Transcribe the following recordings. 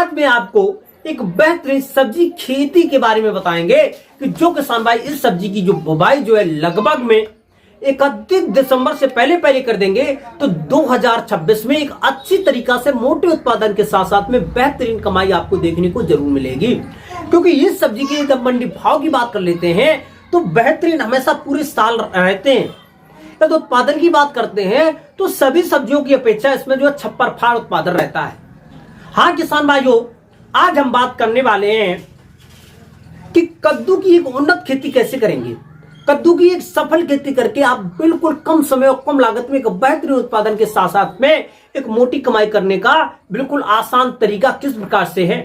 आज मैं आपको एक बेहतरीन सब्जी खेती के बारे में बताएंगे कि जो किसान भाई इस सब्जी की जो बुवाई जो है लगभग में 31 दिसंबर से पहले पहले कर देंगे तो 2026 में एक अच्छी तरीका से मोटे उत्पादन के साथ साथ में बेहतरीन कमाई आपको देखने को जरूर मिलेगी। क्योंकि इस सब्जी की जब मंडी भाव की बात कर लेते हैं तो बेहतरीन हमेशा पूरे साल रहते हैं। जब उत्पादन की बात करते हैं तो सभी सब्जियों की अपेक्षा इसमें जो छप्पर फाड़ उत्पादन रहता है। हाँ किसान भाइयों, आज हम बात करने वाले हैं कि कद्दू की एक उन्नत खेती कैसे करेंगे। कद्दू की एक सफल खेती करके आप बिल्कुल कम समय और कम लागत में एक बेहतरीन उत्पादन के साथ साथ में एक मोटी कमाई करने का बिल्कुल आसान तरीका किस प्रकार से है।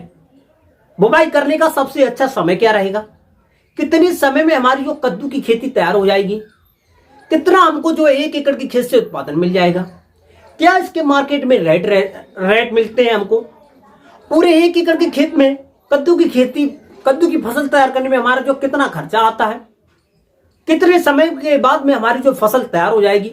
बुवाई करने का सबसे अच्छा समय क्या रहेगा, कितने समय में हमारी जो कद्दू की खेती तैयार हो जाएगी, कितना हमको जो 1 एकड़ की खेत से उत्पादन मिल जाएगा, क्या इसके मार्केट में रेट मिलते हैं हमको, पूरे 1 एकड़ के खेत में कद्दू की फसल तैयार करने में हमारा जो कितना खर्चा आता है, कितने समय के बाद में हमारी जो फसल तैयार हो जाएगी।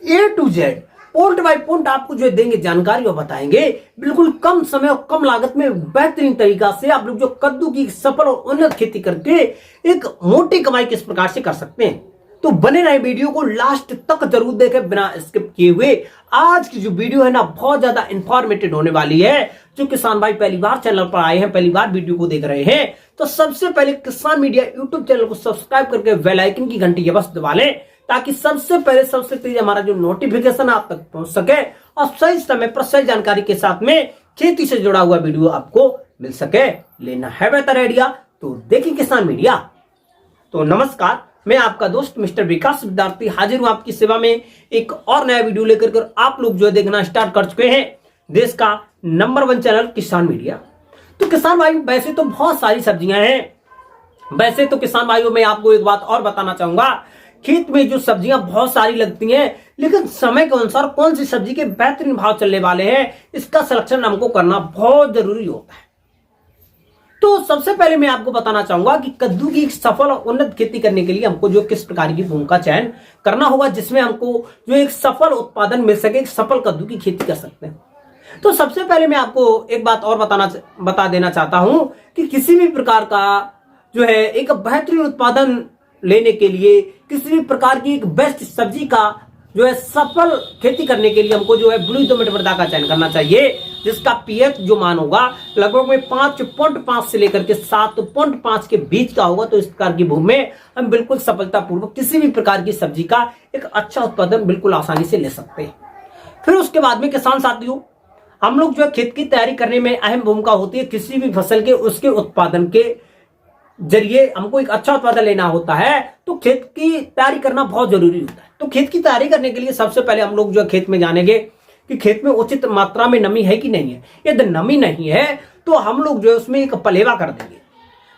A to Z point by point आपको जो देंगे जानकारी और बताएंगे बिल्कुल कम समय और कम लागत में बेहतरीन तरीका से आप लोग जो कद्दू की सफल और उन्नत खेती करके एक मोटी कमाई किस प्रकार से कर सकते हैं। तो बने रहे वीडियो को लास्ट तक जरूर देखें बिना स्किप किए हुए। आज की जो वीडियो है ना बहुत ज्यादा इंफॉर्मेटिव होने वाली है। जो किसान भाई पहली बार चैनल पर आए हैं, पहली बार वीडियो को देख रहे हैं, तो सबसे पहले किसान मीडिया यूट्यूब चैनल को सब्सक्राइब करके बेल आइकन की घंटी ये बस दबा लें ताकि सबसे पहले सबसे तेज हमारा जो नोटिफिकेशन आप तक पहुंच सके और सही समय पर सही जानकारी के साथ में खेती से जुड़ा हुआ वीडियो आपको मिल सके। लेना है बेहतर आइडिया तो देखिए किसान मीडिया। तो नमस्कार, मैं आपका दोस्त मिस्टर विकास विद्यार्थी हाजिर हूं आपकी सेवा में एक और नया वीडियो लेकर कर आप लोग जो है देखना स्टार्ट कर चुके हैं देश का नंबर 1 चैनल किसान मीडिया। तो किसान भाइयों, वैसे तो बहुत सारी सब्जियां हैं, वैसे तो किसान भाइयों मैं आपको एक बात और बताना चाहूंगा, खेत में जो सब्जियां बहुत सारी लगती हैं लेकिन समय के अनुसार कौन सी सब्जी के बेहतरीन भाव चलने वाले हैं इसका सिलेक्शन हमको करना बहुत जरूरी होता है। तो सबसे पहले मैं आपको बताना चाहूंगा कि कद्दू की एक सफल और उन्नत खेती करने के लिए हमको जो किस प्रकार की भूमि का चयन करना होगा जिसमें हमको जो एक सफल उत्पादन मिल सके, एक सफल कद्दू की खेती कर सकते हैं। तो सबसे पहले मैं आपको एक बात और बता देना चाहता हूं कि किसी भी प्रकार का जो है एक बेहतरीन उत्पादन लेने के लिए, किसी भी प्रकार की एक बेस्ट सब्जी का जो है सफल खेती करने के लिए हमको जो है ब्लू दोमट मृदा का चयन करना चाहिए जिसका पीएच जो मान होगा लगभग में 5.5 से लेकर के 7.5 के बीच का होगा। तो इस प्रकार की भूमि में हम बिल्कुल सफलतापूर्वक किसी भी प्रकार की सब्जी का एक अच्छा उत्पादन बिल्कुल आसानी से ले सकते हैं। फिर उसके बाद में किसान साथियों, हम लोग जो है खेत की तैयारी करने में अहम भूमिका होती है। किसी भी फसल के उसके उत्पादन के जरिए हमको एक अच्छा उत्पादन लेना होता है तो खेत की तैयारी करना बहुत जरूरी होता है। तो खेत की तैयारी करने के लिए सबसे पहले हम लोग जो खेत में जानेंगे कि खेत में उचित मात्रा में नमी है कि नहीं है। यदि नमी नहीं है तो हम लोग जो है उसमें एक पलेवा कर देंगे।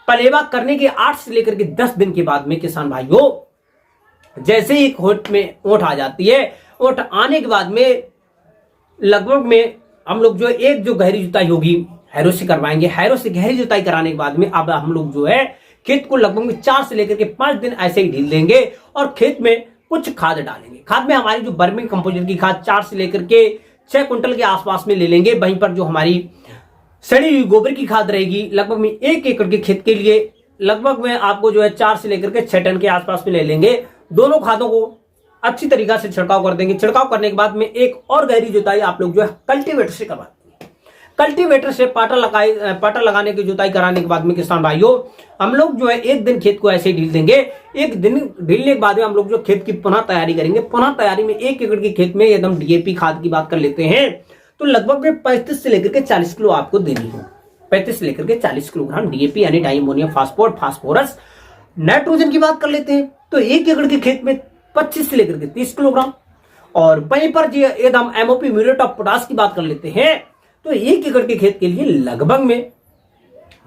पलेवा करने के 8 से लेकर के 10 दिन के बाद में किसान भाइयों जैसे ही ओट में ओट आ जाती है, ओट आने के बाद में लगभग में हम लोग जो एक जो गहरी जुताई होगी हैरो से करवाएंगे। हैरो से गहरी जुताई कराने के बाद में अब हम लोग जो है खेत को लगभग में 4 से लेकर के 5 दिन ऐसे ही ढील देंगे और खेत में कुछ खाद डालेंगे। खाद में हमारी जो वर्मी कंपोजिट की खाद 4 से लेकर के 6 कुंटल के आसपास में ले लेंगे। वहीं पर जो हमारी सड़ी हुई गोबर की खाद रहेगी लगभग में 1 एकड़ के खेत के लिए लगभग में आपको जो है 4 से लेकर के 6 टन के आसपास में ले लेंगे। दोनों खादों को अच्छी तरीका से छिड़काव कर देंगे। छिड़काव करने के बाद में एक और गहरी जुताई आप लोग जो है कल्टीवेटर से करवा देंगे। कल्टीवेटर से पाटा लगाने की जुताई कराने के बाद में किसान भाइयों हम लोग जो है 1 दिन खेत को ऐसे ही ढील देंगे। 1 दिन ढीलने के बाद में हम लोग जो खेत की पुनः तैयारी करेंगे। पुनः तैयारी में 1 एकड़ के खेत में एकदम डीएपी खाद की बात कर लेते हैं तो लगभग में 35 से लेकर के 40 किलो आपको देनी हो। 35 से लेकर के 40 किलोग्राम डीएपी यानी डाई अमोनियम फास्फोरस। नाइट्रोजन की बात कर लेते हैं तो 1 एकड़ के खेत में 25 से लेकर के 30 किलोग्राम। और वहीं पर एकदम एमओपी म्यूरेट ऑफ पोटाश की बात कर लेते हैं तो 1 एकड़ के खेत के लिए लगभग में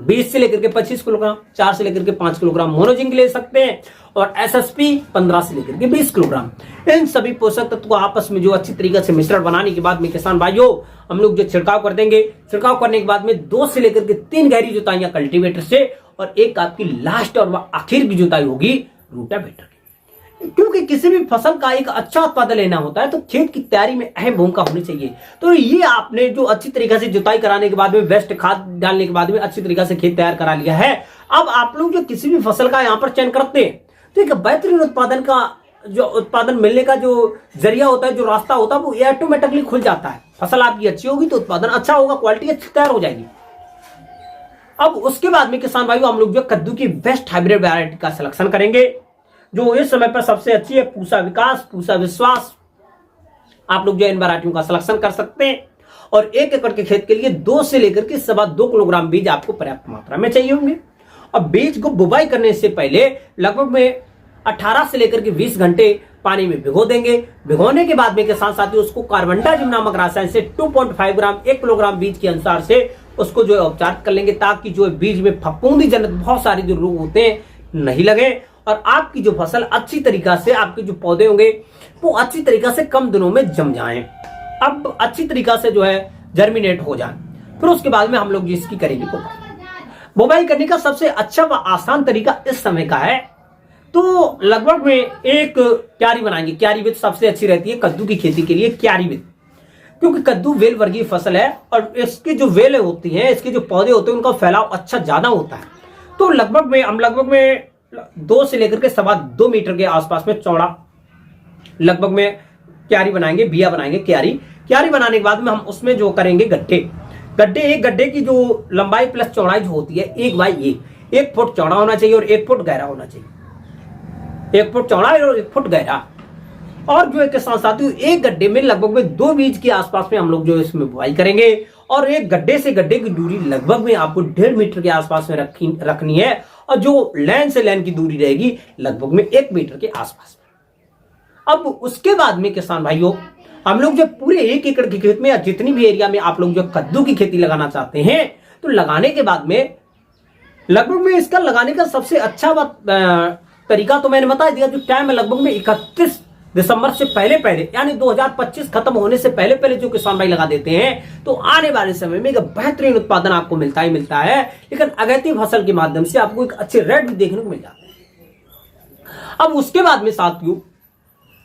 20 से लेकर के 25 किलोग्राम, 4 से लेकर के 5 किलोग्राम मोनोजिंक ले सकते हैं और एसएसपी 15 से लेकर के 20 किलोग्राम। इन सभी पोषक तत्व को आपस में जो अच्छी तरीके से मिश्रण बनाने के बाद में किसान भाइयों हम लोग जो छिड़काव कर देंगे। छिड़काव करने के बाद में 2 से लेकर के 3 गहरी जुताइयां कल्टीवेटर से और एक आपकी लास्ट और आखिर की जुताई होगी रूटावेटर की। क्योंकि किसी भी फसल का एक अच्छा उत्पादन लेना होता है तो खेत की तैयारी में अहम भूमिका होनी चाहिए। तो ये आपने जो अच्छी तरीके से जुताई कराने के बाद में, बेस्ट खाद डालने के बाद में अच्छी तरीके से खेत तैयार करा लिया है। अब आप लोग जो किसी भी फसल का यहाँ पर चयन करते हैं तो एक बेहतरीन उत्पादन मिलने का जो जरिया होता है, जो रास्ता होता है, वो ऑटोमेटिकली खुल जाता है। फसल आपकी अच्छी होगी तो उत्पादन अच्छा होगा, क्वालिटी अच्छी तैयार हो जाएगी। अब उसके बाद में किसान भाइयों हम लोग जो कद्दू की बेस्ट हाइब्रिड वैरायटी का सिलेक्शन करेंगे, जो इस समय पर सबसे अच्छी है पूसा विकास, पूसा विश्वास। आप लोग जो इन वैरायटियों का सिलेक्शन कर सकते हैं। और 1 एकड़ के खेत के लिए 2 से लेकर के 2.25 किलोग्राम बीज आपको पर्याप्त मात्रा में चाहिए होंगे। और बीज को बुवाई करने से पहले लगभग में 18 से लेकर के 20 घंटे पानी में भिगो देंगे। भिगोने के बाद में किसान साथी उसको कार्बनडाजिम नामक रसायन से 2.5 ग्राम 1 किलोग्राम बीज के अनुसार से उसको जो है उपचार कर लेंगे, ताकि जो बीज में फफूंदी जनित बहुत सारे जो रोग होते हैं नहीं लगे और आपकी जो फसल अच्छी तरीका से, आपके जो पौधे होंगे वो अच्छी तरीका से कम दिनों में जम जाएं, अब अच्छी तरीका से जो है जर्मिनेट हो जाए। फिर उसके बाद में हम लोग इसकी करेंगे बुवाई करने का सबसे अच्छा व आसान तरीका इस समय का है। तो लगभग में एक क्यारी बनाएंगे। क्यारी विध सबसे अच्छी रहती है कद्दू की खेती के लिए, क्यारी विध, क्योंकि कद्दू वेल वर्गीय फसल है और इसकी जो वेल होती है, इसके जो पौधे होते हैं, उनका फैलाव अच्छा ज्यादा होता है। तो लगभग में 2 से लेकर के 2.25 मीटर के आसपास में चौड़ा लगभग में क्यारी बनाएंगे, बिया बनाएंगे। क्यारी बनाने के बाद में हम उसमें जो करेंगे गड्ढे, एक गड्ढे की जो लंबाई प्लस चौड़ाई जो होती है 1 फुट चौड़ा होना चाहिए और 1 फुट गहरा होना चाहिए। 1 फुट चौड़ा और 1 फुट गहरा। और जो है किसान साथियों, एक गड्ढे में लगभग में 2 बीज के आसपास में हम लोग जो इसमें बुआई करेंगे। और एक गड्ढे से गड्ढे की दूरी लगभग में आपको 1.5 मीटर के आसपास में रखनी है और जो लाइन से लाइन की दूरी रहेगी लगभग में 1 मीटर के आसपास में। अब उसके बाद में किसान भाइयों हम लोग जो पूरे 1 एकड़ के खेत में या जितनी भी एरिया में आप लोग जो कद्दू की खेती लगाना चाहते हैं, तो लगाने के बाद में लगभग में इसका लगाने का सबसे अच्छा तरीका तो मैंने बता दिया। जो टाइम है लगभग में 31 दिसंबर से पहले यानी 2025 खत्म होने से पहले जो किसान भाई लगा देते हैं तो आने वाले समय में एक बेहतरीन उत्पादन आपको मिलता है। लेकिन अगैती फसल के माध्यम से आपको एक अच्छे रेट भी देखने को मिल जाते हैं। अब उसके बाद में साथियों,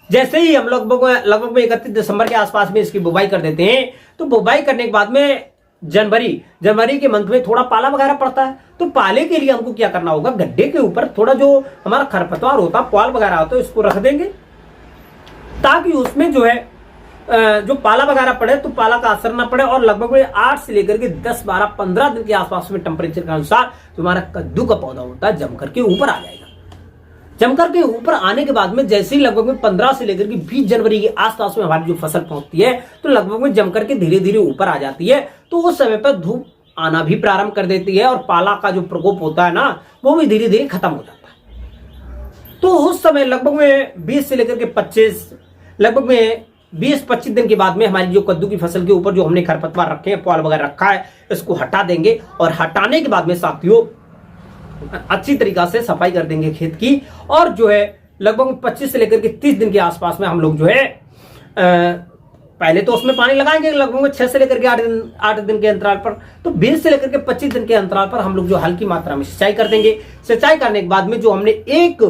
जैसे ही हम लगभग में 31 दिसंबर के आसपास में इसकी बुवाई कर देते हैं, तो बुवाई करने के बाद में जनवरी के मंथ में थोड़ा पाला वगैरह पड़ता है। तो पाले के लिए हमको क्या करना होगा, गड्ढे के ऊपर थोड़ा जो हमारा खरपतवार होता है, पुआल वगैरह होता है, इसको रख देंगे ताकि उसमें जो है जो पाला वगैरह पड़े तो पाला का असर ना पड़े। और लगभग में 8 से लेकर के 10, 12, 15 दिन के आसपास में टेम्परेचर के अनुसार जो हमारा कद्दू का पौधा होता है जमकर के ऊपर आ जाएगा। जमकर के ऊपर आने के बाद में जैसे ही लगभग में 15 से लेकर के 20 जनवरी के आसपास में हमारी जो फसल पहुंचती है, तो लगभग में जमकर के धीरे धीरे ऊपर आ जाती है। तो उस समय पर धूप आना भी प्रारंभ कर देती है और पाला का जो प्रकोप होता है ना, वो भी धीरे धीरे खत्म हो जाता है। तो उस समय लगभग में 20 से लेकर के 25, लगभग में 20-25 दिन के बाद में हमारी जो कद्दू की फसल के ऊपर जो हमने खरपतवार रखे हैं, पुआल वगैरह रखा है, इसको हटा देंगे। और हटाने के बाद में साथियों अच्छी तरीका से सफाई कर देंगे खेत की। और जो है लगभग 25 से लेकर के 30 दिन के आसपास में हम लोग जो है पहले तो उसमें पानी लगाएंगे लगभग 6 से लेकर के 8 दिन के अंतराल पर। तो 20 से लेकर के 25 दिन के अंतराल पर हम लोग जो हल्की मात्रा में सिंचाई कर देंगे। सिंचाई करने के बाद में जो हमने एक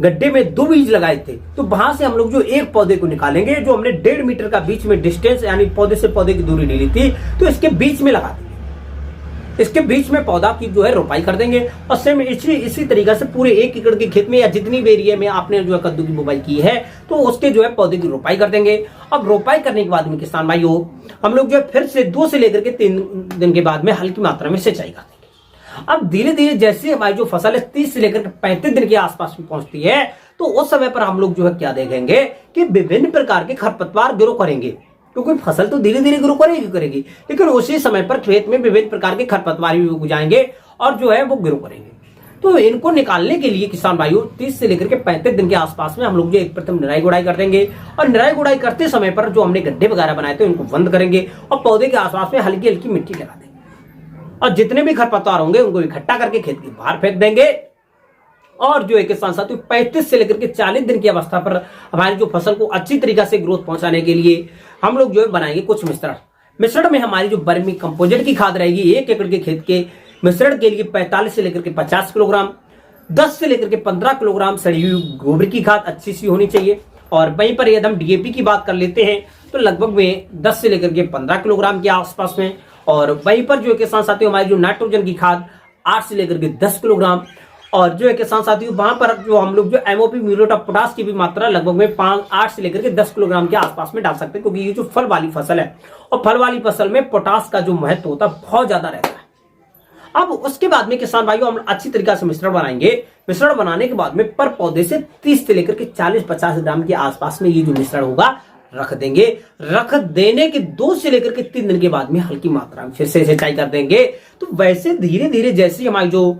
गड्ढे में 2 बीज लगाए थे, तो वहां से हम लोग जो एक पौधे को निकालेंगे, जो हमने 1.5 मीटर का बीच में डिस्टेंस यानी पौधे से पौधे की दूरी ली थी, तो इसके बीच में लगा देंगे। इसके बीच में पौधा की जो है रोपाई कर देंगे। और सेम इसी तरीके से पूरे 1 एकड़ के खेत में या जितनी भी एरिया में आपने जो है कद्दू की बुवाई की है, तो उसके जो है पौधे की रोपाई कर देंगे। अब रोपाई करने के बाद में किसान भाइयों हम लोग जो है फिर से 2 से लेकर के 3 दिन के बाद में हल्की मात्रा में सिंचाई कर देंगे। अब धीरे धीरे जैसे हमारी जो फसल है 30 से लेकर 35 दिन के आसपास में पहुंचती है, तो उस समय पर हम लोग जो है क्या देखेंगे कि विभिन्न प्रकार के खरपतवार ग्रो करेंगे, क्योंकि फसल तो धीरे धीरे ग्रो करेगी, लेकिन उसी समय पर खेत में विभिन्न प्रकार के खरपतवार भी उग जाएंगे और जो है वो ग्रो करेंगे। तो इनको निकालने के लिए किसान भाइयों 30 से लेकर के 35 दिन के आसपास में हम लोग जो एक प्रथम निराई गुड़ाई कर देंगे। और निराई गुड़ाई करते समय पर जो हमने गड्ढे वगैरह बनाए थे उनको बंद करेंगे और पौधे के आसपास में हल्की हल्की मिट्टी लगा देंगे। और जितने भी खरपतवार होंगे उनको इकट्ठा करके खेत के बाहर फेंक देंगे। और जो है किसान साथियों 35 से लेकर के 40 दिन की अवस्था पर हमारी जो फसल को अच्छी तरीके से ग्रोथ पहुंचाने के लिए हम लोग जो है बनाएंगे कुछ मिश्रण में हमारी जो वर्मी कंपोजिट की खाद रहेगी 1 एकड़ के खेत के मिश्रण के लिए 45 से लेकर के 50 किलोग्राम, 10 से लेकर के 15 किलोग्राम सड़ी हुई गोबर की खाद अच्छी सी होनी चाहिए। और वहीं पर यदि हम डीएपी की बात कर लेते हैं तो लगभग में 10 से लेकर के 15 किलोग्राम के आसपास में। और वहीं पर जो है किसान साथियों हमारी जो नाइट्रोजन की खाद 8 से लेकर के 10 किलोग्राम। और जो है किसान साथियों वहां पर जो हम लोग जो एमओपी म्यूरेट ऑफ पोटाश की भी मात्रा लगभग में 8 से लेकर के 10 किलोग्राम के आसपास में डाल सकते हैं, क्योंकि ये जो फल वाली फसल है और फल वाली फसल में पोटाश का जो महत्व होता है बहुत ज्यादा रहता है। अब उसके बाद में किसान भाइयों हम अच्छी तरीके से मिश्रण बनाएंगे। मिश्रण बनाने के बाद में पर पौधे से 30 से लेकर के 40-50 ग्राम के आसपास में ये जो मिश्रण होगा रख देंगे। रख देने के 2 से लेकर के 3 दिन के बाद में हल्की मात्रा में फिर से सिंचाई कर देंगे। तो वैसे धीरे धीरे जैसे हमारी जो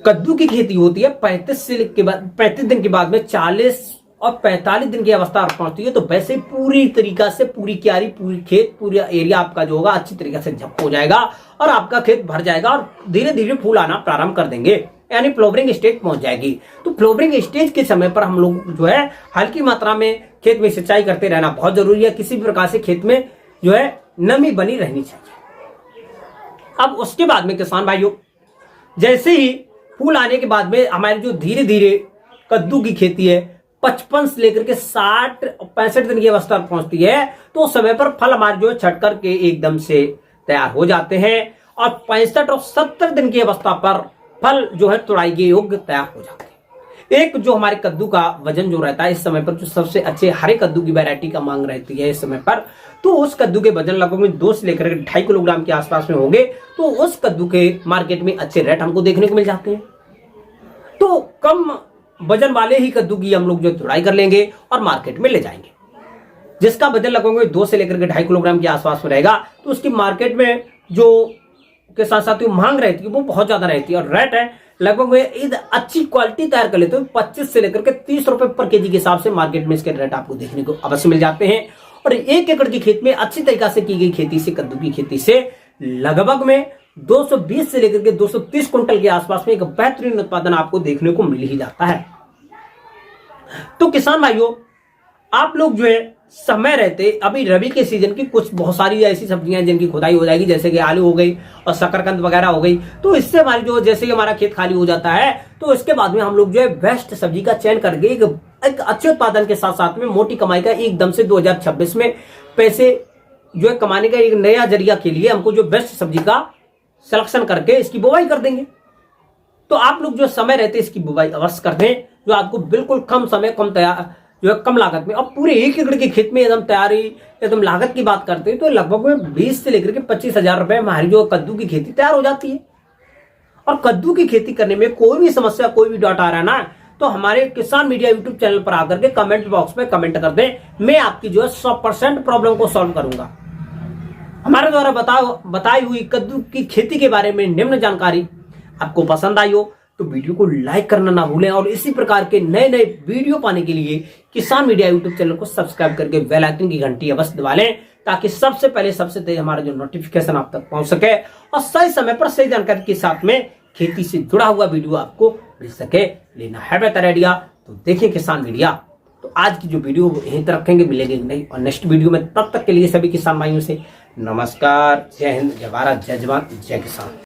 कद्दू की खेती होती है 35 दिन के बाद में 40 और 45 दिन की अवस्था पहुंचती है, तो वैसे पूरी तरीका से पूरी क्यारी, पूरी खेत, पूरा एरिया आपका जो होगा अच्छी तरीके से झप हो जाएगा और आपका खेत भर जाएगा और धीरे धीरे फूल आना प्रारंभ कर देंगे, यानी फ्लावरिंग स्टेज पहुंच जाएगी। तो फ्लावरिंग स्टेज के समय पर हम लोग जो है हल्की मात्रा में खेत में सिंचाई करते रहना बहुत जरूरी है। किसी भी प्रकार से खेत में जो है नमी बनी रहनी चाहिए। अब उसके बाद में किसान भाइयों जैसे ही फूल आने के बाद में हमारी जो धीरे धीरे कद्दू की खेती है 55 से लेकर के 60-65 दिन की अवस्था पहुंचती है, तो उस समय पर फल हमारे जो है छट करके एकदम से तैयार हो जाते हैं और 65 और 70 दिन की अवस्था पर फल जो है तुड़ाई के योग्य तैयार हो जाते हैं। एक जो हमारे कद्दू का वजन जो रहता है इस समय पर, जो सबसे अच्छे हरे कद्दू की वैरायटी का मांग रहती है इस समय पर, तो उस कद्दू के वजन लगभग 2 से लेकर 2.5 किलोग्राम के आसपास में होंगे। तो उस कद्दू के मार्केट में अच्छे रेट हमको देखने को मिल जाते हैं। तो कम वजन वाले ही कद्दू की हम लोग जो तुड़ाई कर लेंगे और मार्केट में ले जाएंगे। जिसका वजन लगभग 2 से लेकर के 2.5 किलोग्राम के आसपास में रहेगा, तो उसकी मार्केट में जो के साथ साथ मांग रहती है वो बहुत ज्यादा रहती है और रेट है लगभग अच्छी क्वालिटी तैयार कर लेते हो 25 से लेकर के 30 रुपए पर केजी के हिसाब से मार्केट में इसके रेट आपको देखने को अवश्य मिल जाते हैं। और 1 एकड़ की खेत में अच्छी तरीका से की गई खेती से, कद्दू की खेती से लगभग में 220 से लेकर के 230 कुंटल के आसपास में एक बेहतरीन उत्पादन आपको देखने को मिल ही जाता है। तो किसान भाइयों आप लोग जो है समय रहते अभी रबी के सीजन की कुछ बहुत सारी ऐसी सब्जियां हैं जिनकी खुदाई हो जाएगी, जैसे कि आलू हो गई और शकरकंद वगैरह हो गई। तो इससे हमारी जो जैसे कि हमारा खेत खाली हो जाता है, तो इसके बाद में हम लोग जो है बेस्ट सब्जी का चयन करके एक अच्छे उत्पादन के साथ साथ में मोटी कमाई का एकदम से 2026 में पैसे जो है कमाने का एक नया जरिया के लिए हमको जो बेस्ट सब्जी का सिलेक्शन करके इसकी बुवाई कर देंगे। तो आप लोग जो समय रहते इसकी बुवाई अवश्य कर दें, जो आपको बिल्कुल कम समय कम तैयार जो है कम लागत में। अब पूरे 1 एकड़ के खेत में एकदम तैयारी एकदम लागत की बात करते हैं तो लगभग में 20 से लेकर के 25,000 रुपए हमारी जो कद्दू की खेती तैयार हो जाती है। और कद्दू की खेती करने में कोई भी समस्या, कोई भी डाउट आ रहा है ना, तो हमारे किसान मीडिया यूट्यूब चैनल पर आकर के कमेंट बॉक्स में कमेंट कर दें, मैं आपकी जो है 100% प्रॉब्लम को सॉल्व करूंगा। हमारे द्वारा बताई हुई कद्दू की खेती के बारे में निम्न जानकारी आपको पसंद आई हो तो वीडियो को लाइक करना ना भूलें और इसी प्रकार के नए नए वीडियो पाने के लिए किसान मीडिया यूट्यूब चैनल को सब्सक्राइब करके बेल आइकन की घंटी अवश्य दबा लें, ताकि सबसे पहले सबसे तेज हमारा जो नोटिफिकेशन आप तक पहुंच सके और सही समय पर सही जानकारी के साथ में खेती से जुड़ा हुआ वीडियो आपको मिल सके। लेना है बेहतर आइडिया तो देखिए किसान मीडिया। तो आज की जो वीडियो यहीं तक रखेंगे, मिलेंगे नहीं और नेक्स्ट वीडियो में। तब तक के लिए सभी किसान भाइयों से नमस्कार, जय हिंद, जय भारत, जय जवान, जय किसान।